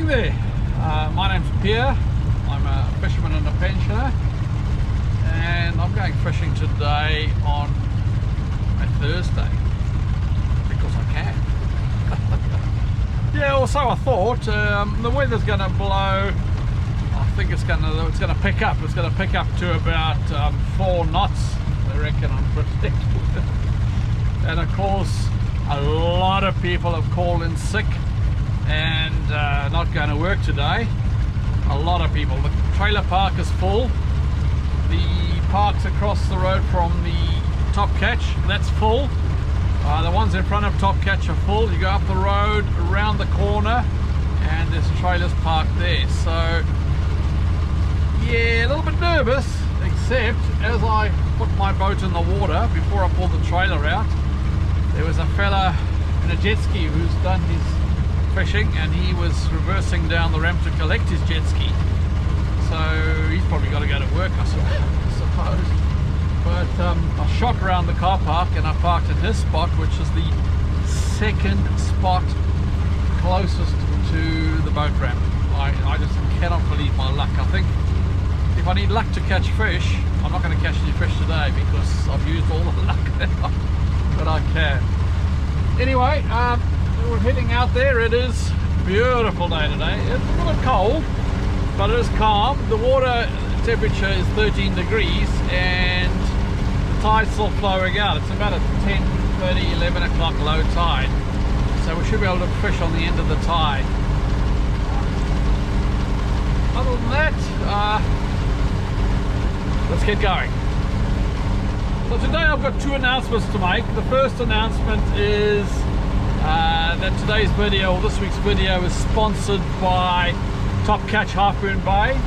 morning there. My name's Pierre. I'm a fisherman and a pensioner, and I'm going fishing today on a Thursday because I can. Yeah, also I thought the weather's going to blow. I think it's going to pick up. It's going to pick up to about 4 knots, I reckon, I'm predicting. And of course, a lot of people have called in sick and not going to work today. A lot of people. The trailer park is full. The parks across the road from the Top Catch, that's full. The ones in front of Top Catch are full. You go up the road, around the corner, and there's trailers parked there. So yeah, a little bit nervous, except as I put my boat in the water before I pulled the trailer out, there was a fella in a jet ski who's done his fishing, and he was reversing down the ramp to collect his jet ski. So he's probably got to go to work, I suppose. But I shot around the car park and I parked in his spot, which is the second spot closest to the boat ramp. I just cannot believe my luck. I think if I need luck to catch fish, I'm not going to catch any fish today because I've used all the luck that I can. Anyway, we're heading out there. It is a beautiful day today. It's a little cold, but it is calm. The water temperature is 13 degrees and the tide's still flowing out. It's about a 10:30, 11 o'clock low tide, so we should be able to fish on the end of the tide. Other than that, let's get going. So today I've got 2 announcements to make. The first announcement is that today's video, or this week's video, is sponsored by Top Catch Harpoon Bay.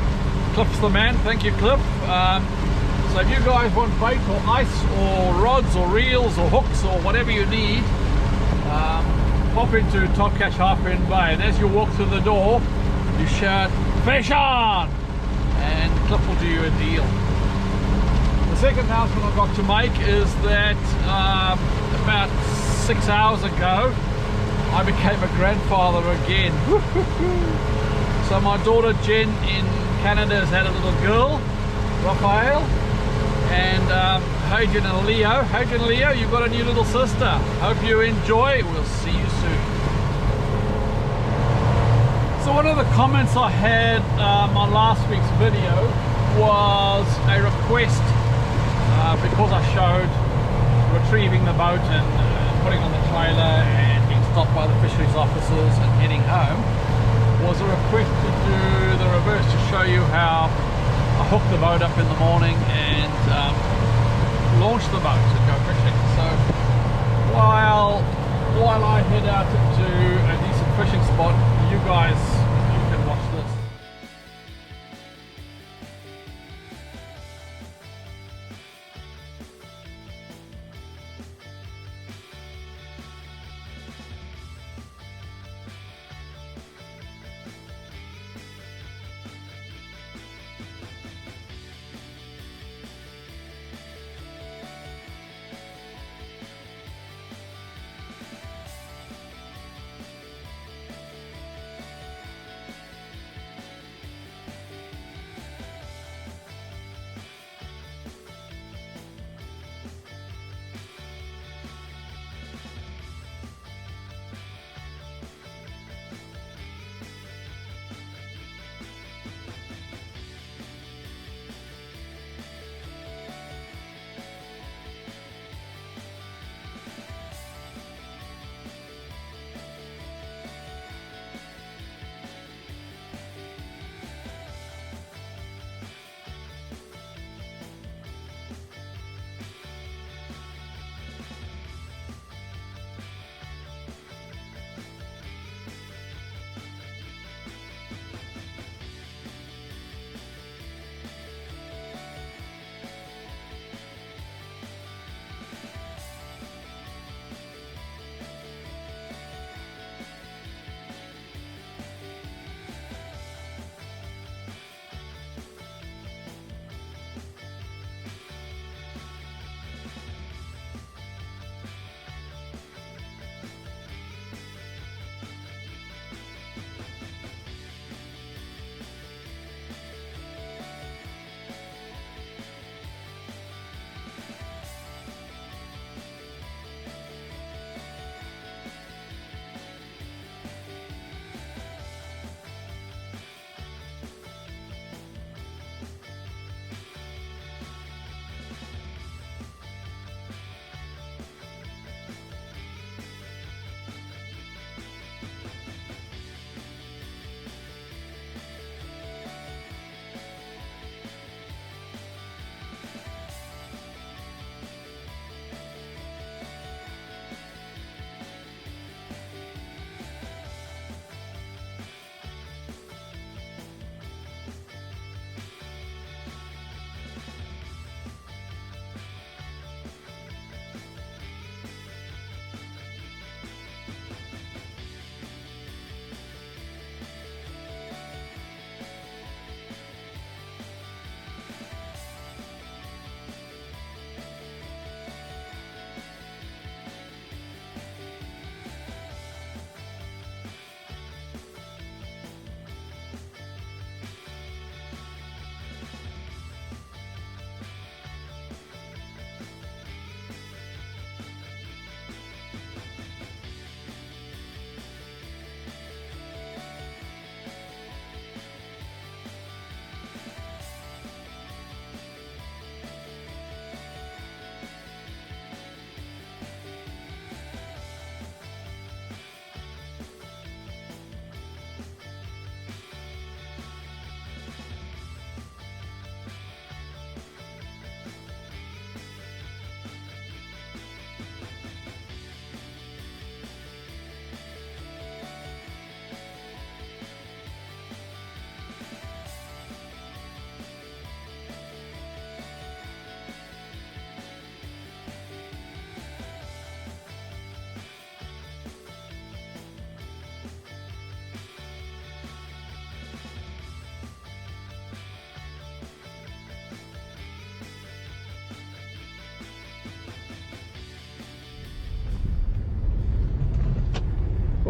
Cliff's the man. Thank you, Cliff. So if you guys want bait or ice or rods or reels or hooks or whatever you need, pop into Top Catch Harpoon Bay, and as you walk through the door you shout "Fish on!" and Cliff will do you a deal. The second announcement I've got to make is that about 6 hours ago I became a grandfather again. So my daughter Jen in Canada has had a little girl, Raphael, and Hadrian and Leo. Hadrian and Leo, you've got a new little sister. Hope you enjoy. We'll see you soon. So one of the comments I had on last week's video was a request, because I showed retrieving the boat and putting on the trailer and being stopped by the fisheries officers and heading home, was a request to do the reverse, to show you how I hook the boat up in the morning and launch the boat and go fishing. So while I head out to a decent fishing spot, you can watch this.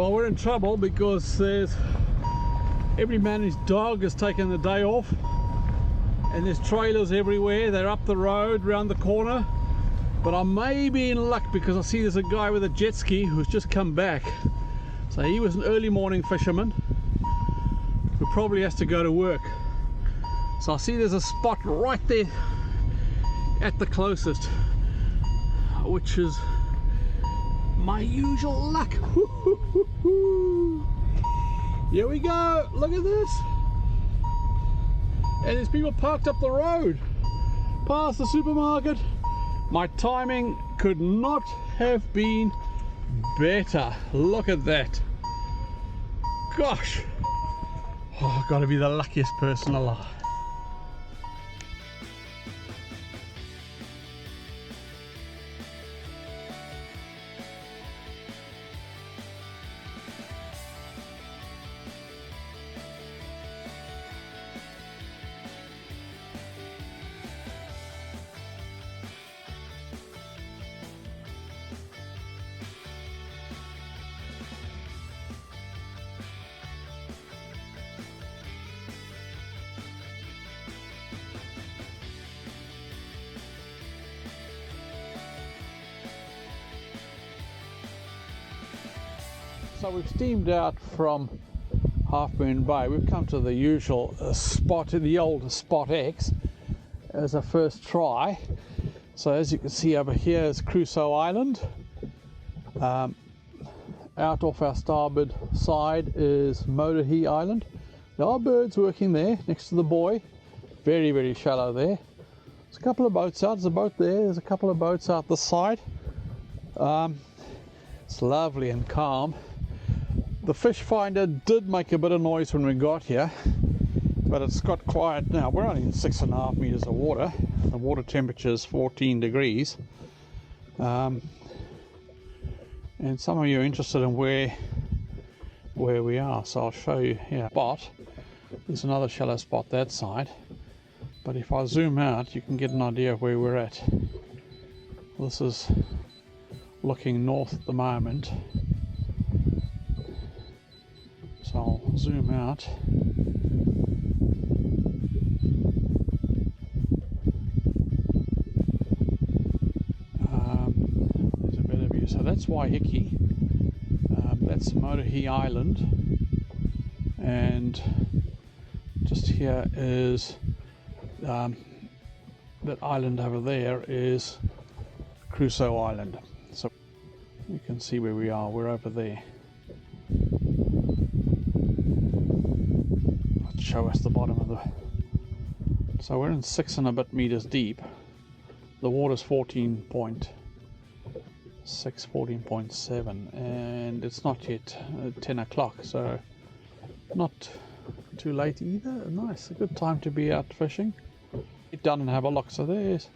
Well, we're in trouble because there's every man and his dog has taken the day off, and there's trailers everywhere. They're up the road, round the corner. But I may be in luck because I see there's a guy with a jet ski who's just come back. So he was an early morning fisherman who probably has to go to work. So I see there's a spot right there at the closest, which is my usual luck. Here we go, look at this. And there's people parked up the road past the supermarket. My timing could not have been better. Look at that. Gosh, oh, I've got to be the luckiest person alive. So we've steamed out from Half Moon Bay. We've come to the usual spot, the old Spot X, as a first try. So as you can see over here is Crusoe Island. Out off our starboard side is Motahi Island. There are birds working there next to the buoy. Very, very shallow there. There's a couple of boats out. There's a boat there. There's a couple of boats out the side. It's lovely and calm. The fish finder did make a bit of noise when we got here, but it's got quiet now. We're only in 6.5 meters of water. The water temperature is 14 degrees. And some of you are interested in where we are, so I'll show you here. Spot. There's another shallow spot that side, but if I zoom out you can get an idea of where we're at. This is looking north at the moment. So I'll zoom out. There's a better view. So that's Waiheke. That's Motahi Island. And just here is that island over there is Crusoe Island. So you can see where we are. We're over there. Show us the bottom of the... So we're in 6 and a bit meters deep. The water's 14.6, 14.7, and it's not yet 10 o'clock, so not too late either. Nice, a good time to be out fishing. Get down and have a look. So there's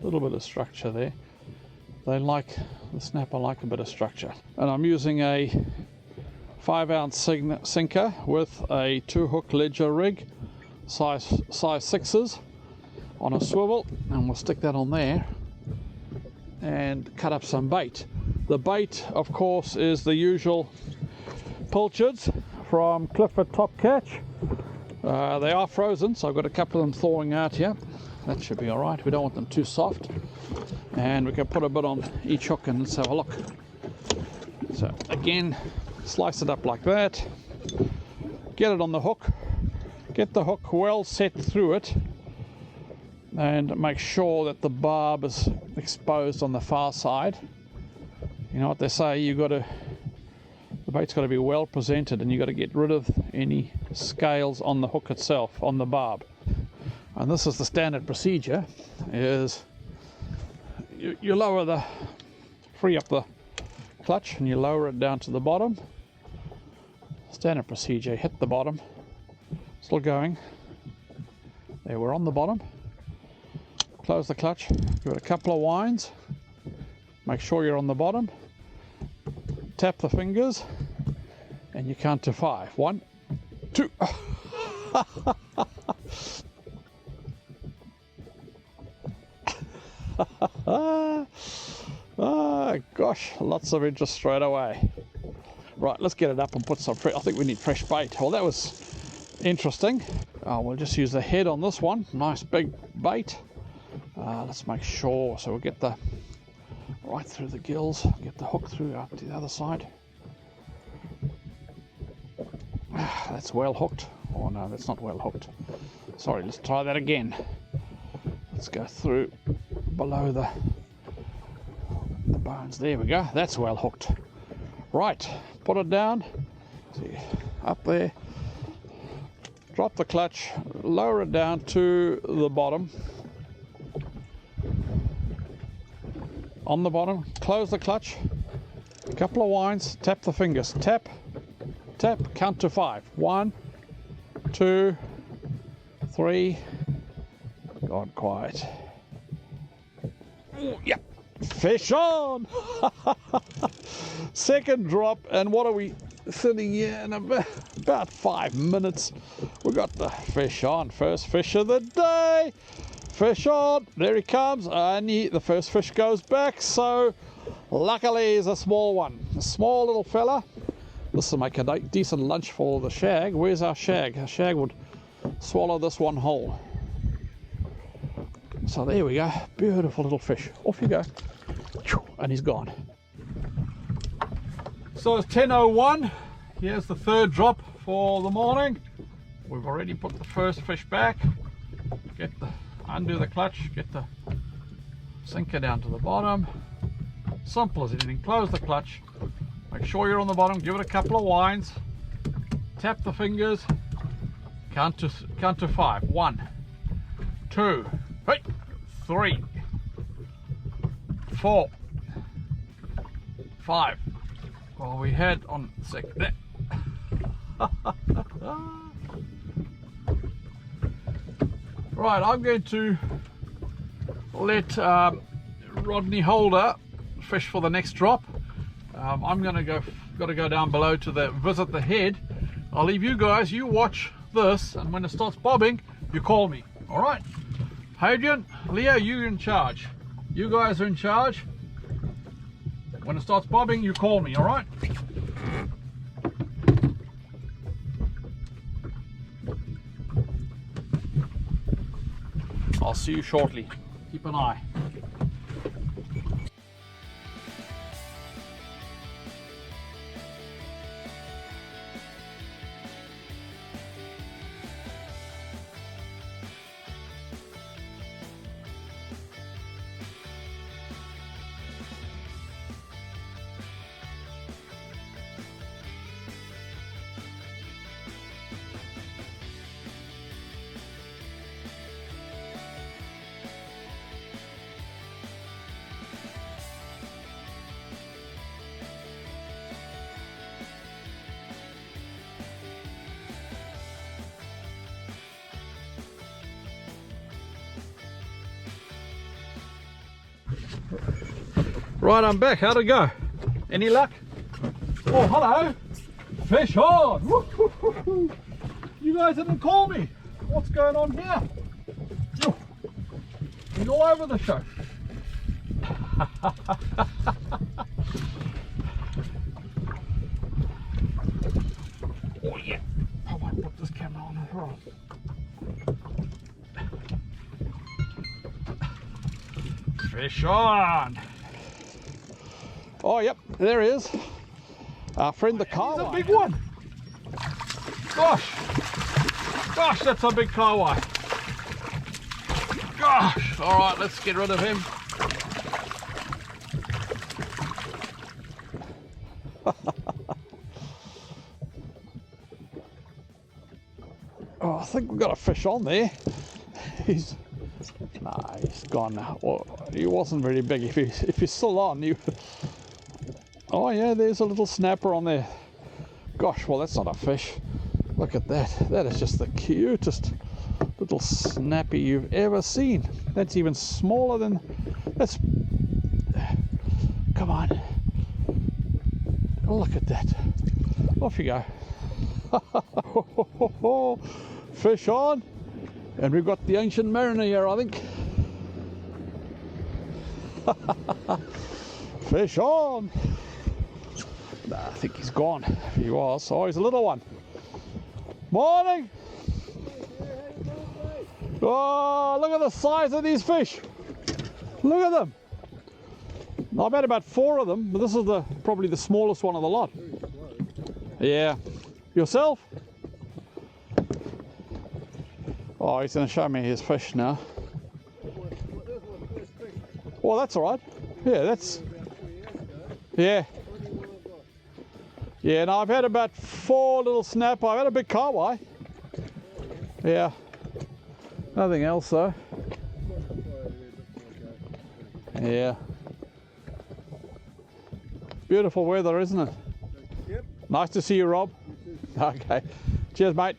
a little bit of structure there. They like, the snapper like a bit of structure. And I'm using a 5-ounce sinker with a 2-hook ledger rig, size 6s, on a swivel, and we'll stick that on there and cut up some bait. The bait, of course, is the usual pilchards from Clifford Top Catch. They are frozen, so I've got a couple of them thawing out here. That should be all right. We don't want them too soft, and we can put a bit on each hook and let's have a look. So again, slice it up like that, get it on the hook, get the hook well set through it, and make sure that the barb is exposed on the far side. You know what they say, the bait's got to be well presented, and you've got to get rid of any scales on the hook itself, on the barb. And this is the standard procedure, is you free up the clutch and you lower it down to the bottom. Standard procedure, hit the bottom, still going. There, we're on the bottom. Close the clutch, give it a couple of winds, make sure you're on the bottom, tap the fingers, and you count to 5. 1, 2. Gosh, lots of interest straight away. Right, let's get it up and put some I think we need fresh bait. Well, that was interesting. We'll just use the head on this one. Nice big bait. Let's make sure, so we'll get the right through the gills, get the hook through up to the other side. That's well hooked. Oh no, that's not well hooked. Sorry, let's try that again. Let's go through below the bones. There we go. That's well hooked. Right, put it down. See, up there. Drop the clutch, lower it down to the bottom. On the bottom, close the clutch. A couple of winds, tap the fingers. Tap, tap, count to 5. 1, 2, 3. God, quiet. Ooh, yeah. Fish on! Second drop, and what are we sitting here in about 5 minutes? We got the fish on. First fish of the day. Fish on. There he comes, and the first fish goes back. So luckily he's a small one, a small little fella. This will make a decent lunch for the shag. Where's our shag? Our shag would swallow this one whole. So there we go, beautiful little fish. Off you go. And he's gone. So it's 10:01. Here's the third drop for the morning. We've already put the first fish back. Undo the clutch, get the sinker down to the bottom. Simple as anything. Close the clutch. Make sure you're on the bottom. Give it a couple of winds. Tap the fingers. Count to 5. 1, 2, 3, 4, 5. Well, we had on the second there. Right, I'm going to let Rodney Holder fish for the next drop. I'm going to go down below to visit the head. I'll leave you guys. You watch this, and when it starts bobbing, you call me. All right, Hadrian, Leo, you're in charge. You guys are in charge. When it starts bobbing, you call me. All right. I'll see you shortly. Keep an eye. Right, I'm back. How'd it go? Any luck? Oh, hello. Fish on. Woo-hoo-hoo-hoo. You guys didn't call me. What's going on here? He's all over the show. Oh yeah. I might put this camera on as well. Fish on. Oh, yep, there he is. Our friend the Kiwi. He's a big one. Gosh, that's a big Kiwi. Gosh, all right, let's get rid of him. Oh, I think we've got a fish on there. He's gone now. Well, he wasn't very big. If he's still on, you. Oh yeah, there's a little snapper on there. Gosh, well that's not a fish. Look at that. That is just the cutest little snappy you've ever seen. That's even smaller than. That's. Come on. Look at that. Off you go. Fish on. And we've got the ancient mariner here, I think. Fish on. Nah, I think he's gone. If he was. Oh, he's a little one. Morning! Oh, look at the size of these fish. Look at them. I've had about 4 of them, but this is probably the smallest one of the lot. Yeah. Yourself? Oh, he's going to show me his fish now. Well, that's all right. Yeah, that's... Yeah. Yeah, and I've had about 4 little snapper. I've had a big carwai. Yeah. Nothing else though. Yeah. Beautiful weather, isn't it? Yep. Nice to see you, Rob. You too. Okay. Cheers, mate.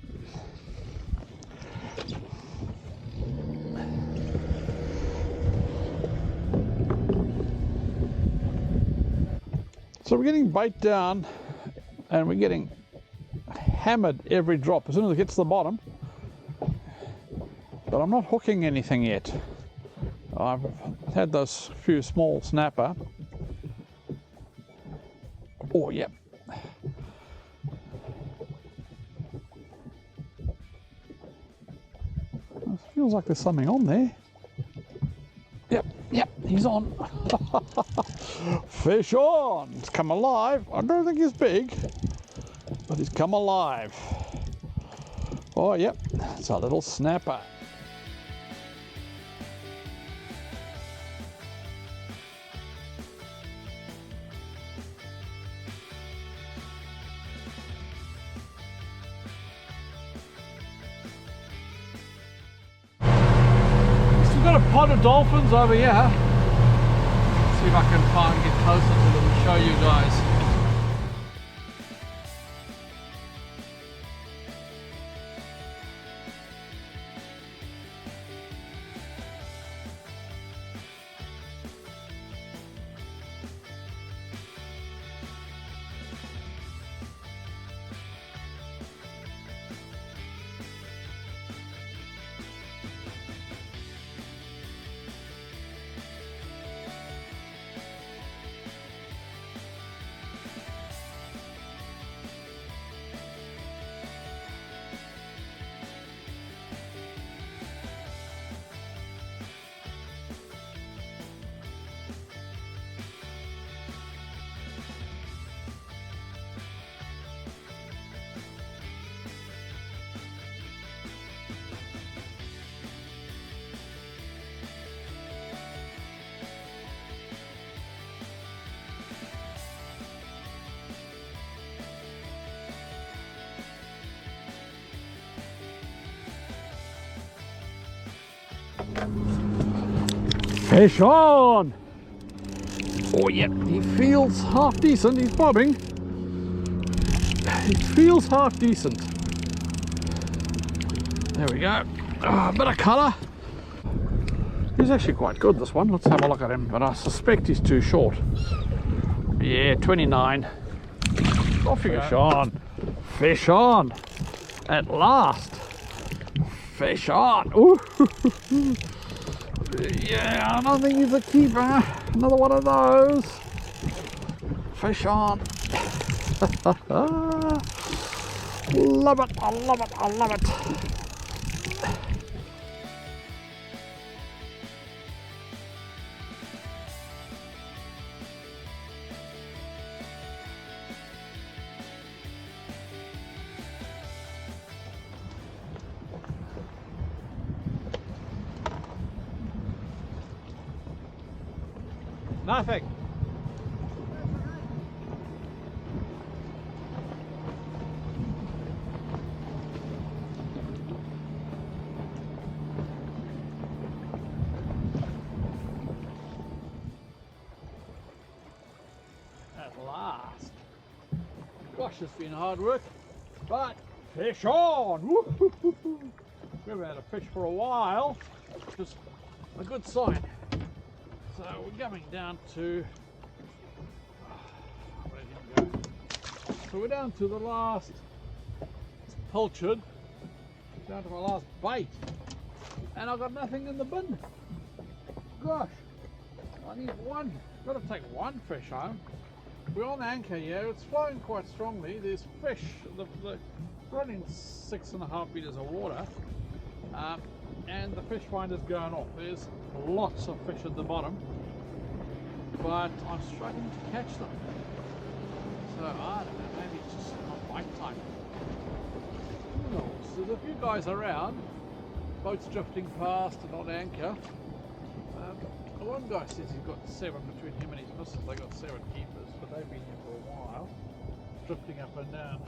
So we're getting bait down and we're getting hammered every drop as soon as it gets to the bottom. But I'm not hooking anything yet. I've had those few small snapper. Oh, yeah. It feels like there's something on there. Yep, he's on. Fish on. It's come alive. I don't think he's big, but he's come alive. Oh, yep, it's a little snapper. Got a pod of dolphins over here. See if I can try and get closer to them and show you guys. Fish on! Oh yeah, he feels half decent, he's bobbing. He feels half decent. There we go. A bit of colour. He's actually quite good, this one. Let's have a look at him, but I suspect he's too short. Yeah, 29. Off you go. Fish on. Fish on. At last. Fish on. Ooh. Yeah, I don't think he's a keeper. Another one of those. Fish on. Love it, I love it, I love it. Nothing. At last. Gosh, it's been hard work, but fish on. We haven't had a fish for a while, which is a good sign. So we're coming down to, where did it go? So we're down to the last, it's pilchard, down to my last bait, and I've got nothing in the bin. Gosh, I need one, got to take one fish home. we're on anchor here. It's flowing quite strongly. There's fish. We're running 6.5 meters of water, and the fish finder's going off. There's lots of fish at the bottom, but I'm struggling to catch them. So I don't know, maybe it's just not bite time. Who knows? There's a few guys around, boats drifting past and on anchor. One guy says he's got 7 between him and his missus. They got 7 keepers, but they've been here for a while, drifting up and down.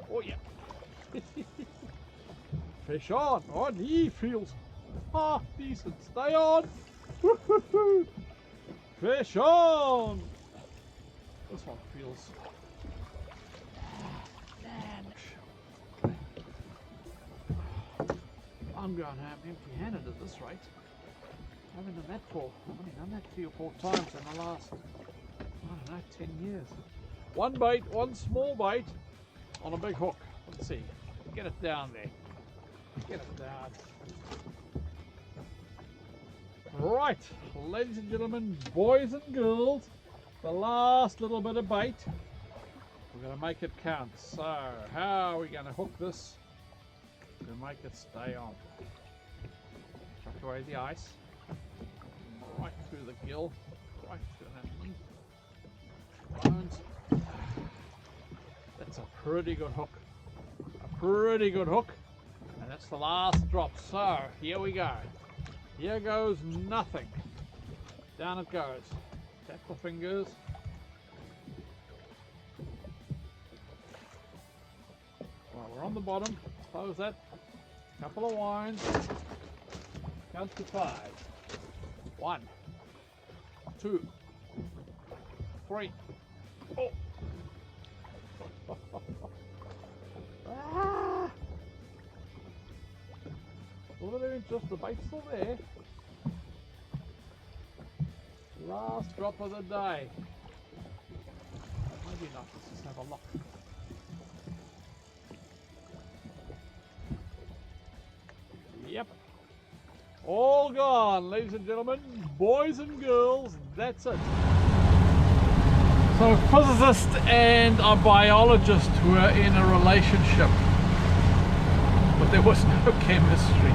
Oh yeah. Fish on. Oh, he feels half decent. Stay on. Fish on. This one feels. I'm going home empty-handed at this rate. I haven't done that for. I've only done that 3 or 4 times in the last, I don't know, 10 years. One bait, one small bait on a big hook. Let's see. Get it down there. Get it down. Right, ladies and gentlemen, boys and girls, the last little bit of bait. We're going to make it count. So, how are we going to hook this to make it stay on? Chuck away the ice. Right through the gill. Right through that bones. That's a pretty good hook. A pretty good hook. And that's the last drop. So, here we go. Here goes nothing. Down it goes. Tap the fingers. Well, we're on the bottom. Close that. Couple of winds. Count to 5. 1, 2, 3. Oh. Ah. Look at it, just the bait's still there. Last drop of the day. Maybe not, let's just have a look. Yep. All gone, ladies and gentlemen, boys and girls, that's it. So a physicist and a biologist were in a relationship, but there was no chemistry.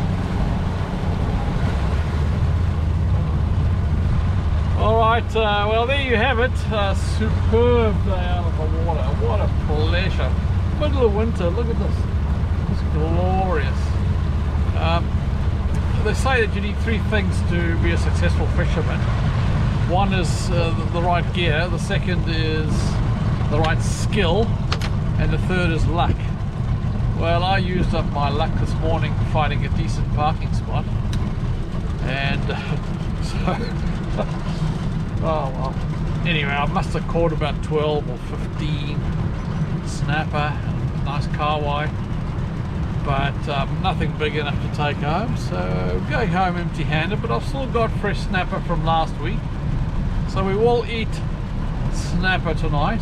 Alright, well there you have it, a superb day out of the water. What a pleasure. Middle of winter, look at this, it's glorious. They say that you need 3 things to be a successful fisherman. One is the right gear, the second is the right skill, and the third is luck. Well, I used up my luck this morning finding a decent parking spot, and so oh well. Anyway, I must have caught about 12 or 15 snapper, nice carwai, but nothing big enough to take home, so going home empty-handed. But I've still got fresh snapper from last week, so we will eat snapper tonight.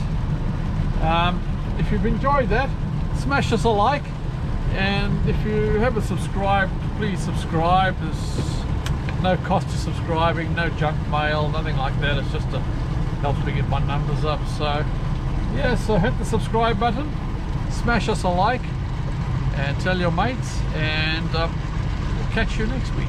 If you've enjoyed that, smash us a like, and if you haven't subscribed, please subscribe. There's no cost to subscribing, no junk mail, nothing like that. It's just helps me get my numbers up. So yeah, so hit the subscribe button, smash us a like, and tell your mates, and we'll catch you next week.